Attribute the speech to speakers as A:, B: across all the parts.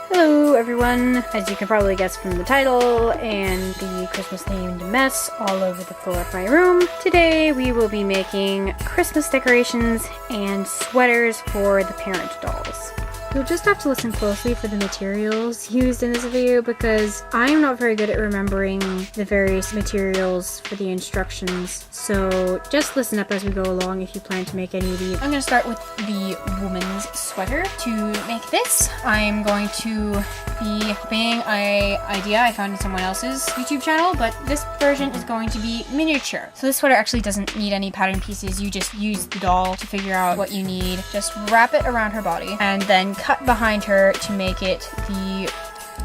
A: Hello everyone! As you can probably guess from the title and the Christmas themed mess all over the floor of my room, today we will be making Christmas decorations and sweaters for the parent dolls. You'll just have to listen closely for the materials used in this video because I am not very good at remembering the various materials for the instructions, so just listen up as we go along if you plan to make any of these. I'm going to start with the woman's sweater. To make this, I'm going to be copying an idea I found in someone else's YouTube channel, but this version is going to be miniature. So this sweater actually doesn't need any pattern pieces, you just use the doll to figure out what you need. Just wrap it around her body and then cut behind her to make it the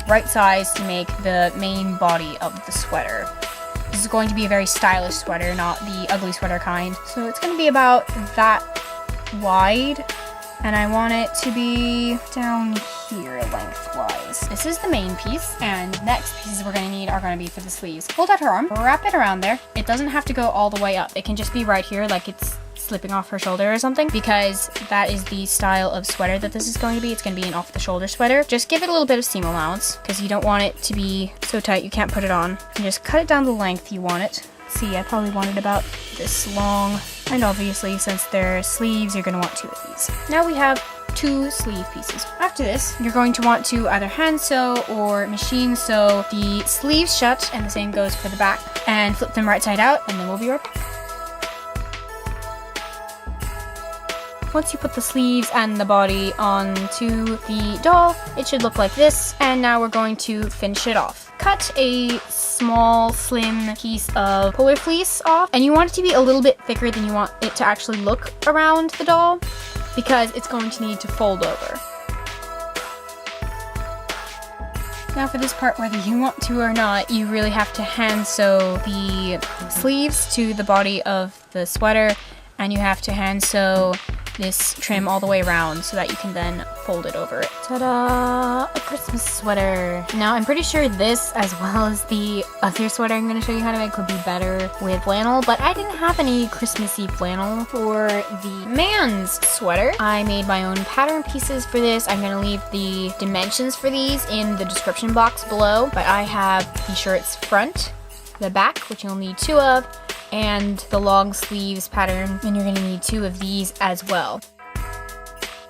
A: right size to make the main body of the sweater. This is going to be a very stylish sweater, not the ugly sweater kind. So it's going to be about that wide, and I want it to be down here lengthwise. This is the main piece, and next pieces we're going to need are going to be for the sleeves. Hold out her arm, wrap it around there. It doesn't have to go all the way up. It can just be right here like it's slipping off her shoulder or something, because that is the style of sweater that this is going to be. It's going to be an off-the-shoulder sweater. Just give it a little bit of seam allowance because you don't want it to be so tight you can't put it on. And just cut it down the length you want it. See, I probably want it about this long, and obviously since they're sleeves, you're going to want 2 of these. Now we have 2 sleeve pieces. After this, you're going to want to either hand sew or machine sew the sleeves shut, and the same goes for the back, and flip them right side out, and then we'll be right back. Once you put the sleeves and the body onto the doll, it should look like this, and now we're going to finish it off. Cut a small, slim piece of polar fleece off, and you want it to be a little bit thicker than you want it to actually look around the doll, because it's going to need to fold over. Now for this part, whether you want to or not, you really have to hand sew the sleeves to the body of the sweater, and you have to hand sew this trim all the way around so that you can then fold it over it. Ta-da! A Christmas sweater. Now I'm pretty sure this, as well as the other sweater I'm going to show you how to make, would be better with flannel, but I didn't have any Christmassy flannel. For the man's sweater, I made my own pattern pieces for this. I'm going to leave the dimensions for these in the description box below, but I have the shirt's front, the back, which you'll need 2 of, and the long sleeves pattern, and you're going to need 2 of these as well.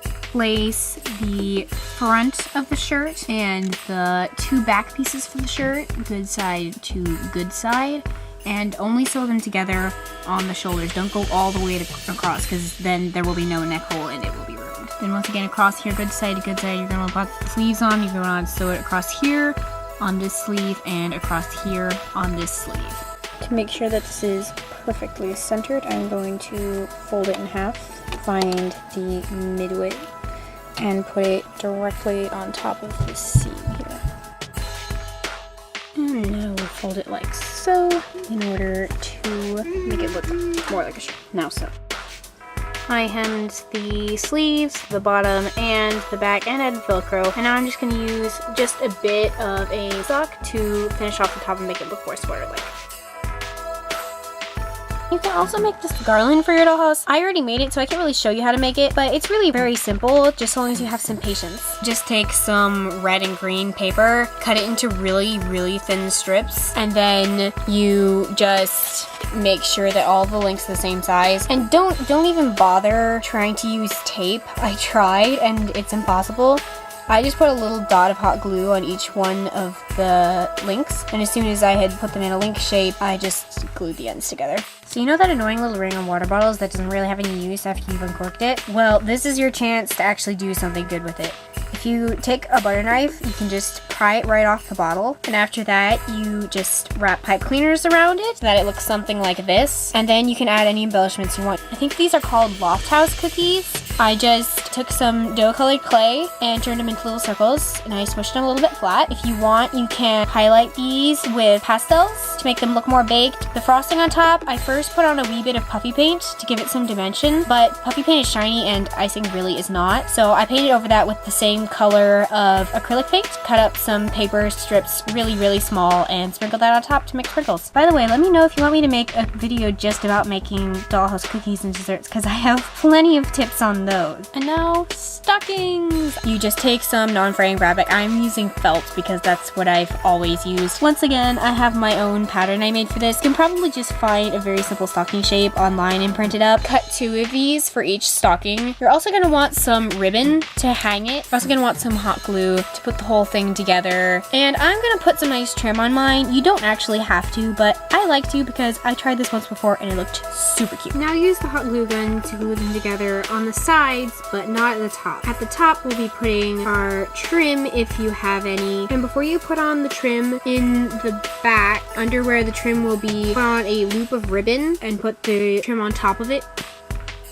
A: Place the front of the shirt and the 2 back pieces for the shirt, good side to good side, and only sew them together on the shoulders. Don't go all the way across, because then there will be no neck hole and it will be ruined. Then once again across here, good side to good side, you're going to put the sleeves on. You're going to sew it across here on this sleeve and across here on this sleeve. To make sure that this is perfectly centered, I'm going to fold it in half, find the midway, and put it directly on top of this seam here. And now we'll fold it like so in order to make it look more like a shirt. Now so. I hemmed the sleeves, the bottom, and the back, and added Velcro, and now I'm just going to use just a bit of a sock to finish off the top and make it look more sweater-like. You can also make this garland for your dollhouse. I already made it, so I can't really show you how to make it, but it's really very simple, just as long as you have some patience. Just take some red and green paper, cut it into really, really thin strips, and then you just make sure that all the links are the same size. And don't even bother trying to use tape. I tried, and it's impossible. I just put a little dot of hot glue on each one of the links, and as soon as I had put them in a link shape, I just glued the ends together. So you know that annoying little ring on water bottles that doesn't really have any use after you've uncorked it? Well, this is your chance to actually do something good with it. If you take a butter knife, you can just pry it right off the bottle, and after that, you just wrap pipe cleaners around it so that it looks something like this, and then you can add any embellishments you want. I think these are called Loft House cookies. I just took some dough-colored clay and turned them into little circles, and I smushed them a little bit flat. If you want, you can highlight these with pastels to make them look more baked. The frosting on top, I first put on a wee bit of puffy paint to give it some dimension, but puffy paint is shiny and icing really is not, so I painted over that with the same color of acrylic paint, cut up some paper strips really, really small, and sprinkled that on top to make sprinkles. By the way, let me know if you want me to make a video just about making dollhouse cookies and desserts, because I have plenty of tips on on those. And now, stockings! You just take some non-fraying fabric. I'm using felt because that's what I've always used. Once again, I have my own pattern I made for this. You can probably just find a very simple stocking shape online and print it up. Cut 2 of these for each stocking. You're also gonna want some ribbon to hang it. You're also gonna want some hot glue to put the whole thing together. And I'm gonna put some nice trim on mine. You don't actually have to, but I like to because I tried this once before and it looked super cute. Now use the hot glue gun to glue them together on the sides, but not at the top. At the top, we'll be putting our trim if you have any. And before you put on the trim in the back, under where the trim will be, put on a loop of ribbon and put the trim on top of it.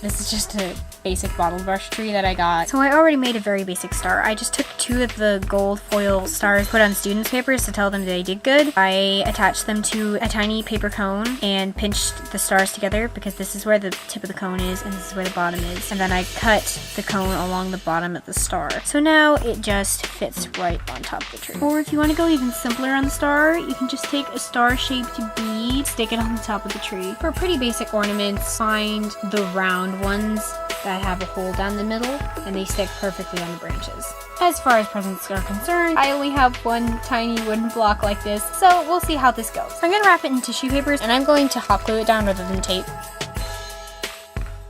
A: This is just a basic bottle brush tree that I got. So I already made a very basic star. I just took 2 of the gold foil stars, put on students' papers to tell them they did good. I attached them to a tiny paper cone and pinched the stars together because this is where the tip of the cone is and this is where the bottom is. And then I cut the cone along the bottom of the star. So now it just fits right on top of the tree. Or if you want to go even simpler on the star, you can just take a star-shaped bead, stick it on the top of the tree. For pretty basic ornaments, find the round ones that have a hole down the middle and they stick perfectly on the branches. As far as presents are concerned, I only have one tiny wooden block like this, so we'll see how this goes. I'm gonna wrap it in tissue papers and I'm going to hot glue it down rather than tape.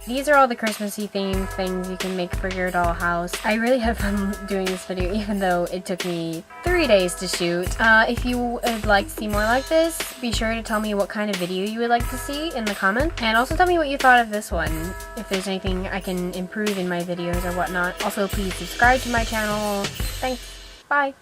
A: These are all the Christmassy themed things you can make for your dollhouse. I really had fun doing this video even though it took me 3 days to shoot. If you would like to see more like this, be sure to tell me what kind of video you would like to see in the comments. And also tell me what you thought of this one, if there's anything I can improve in my videos or whatnot. Also, please subscribe to my channel. Thanks. Bye.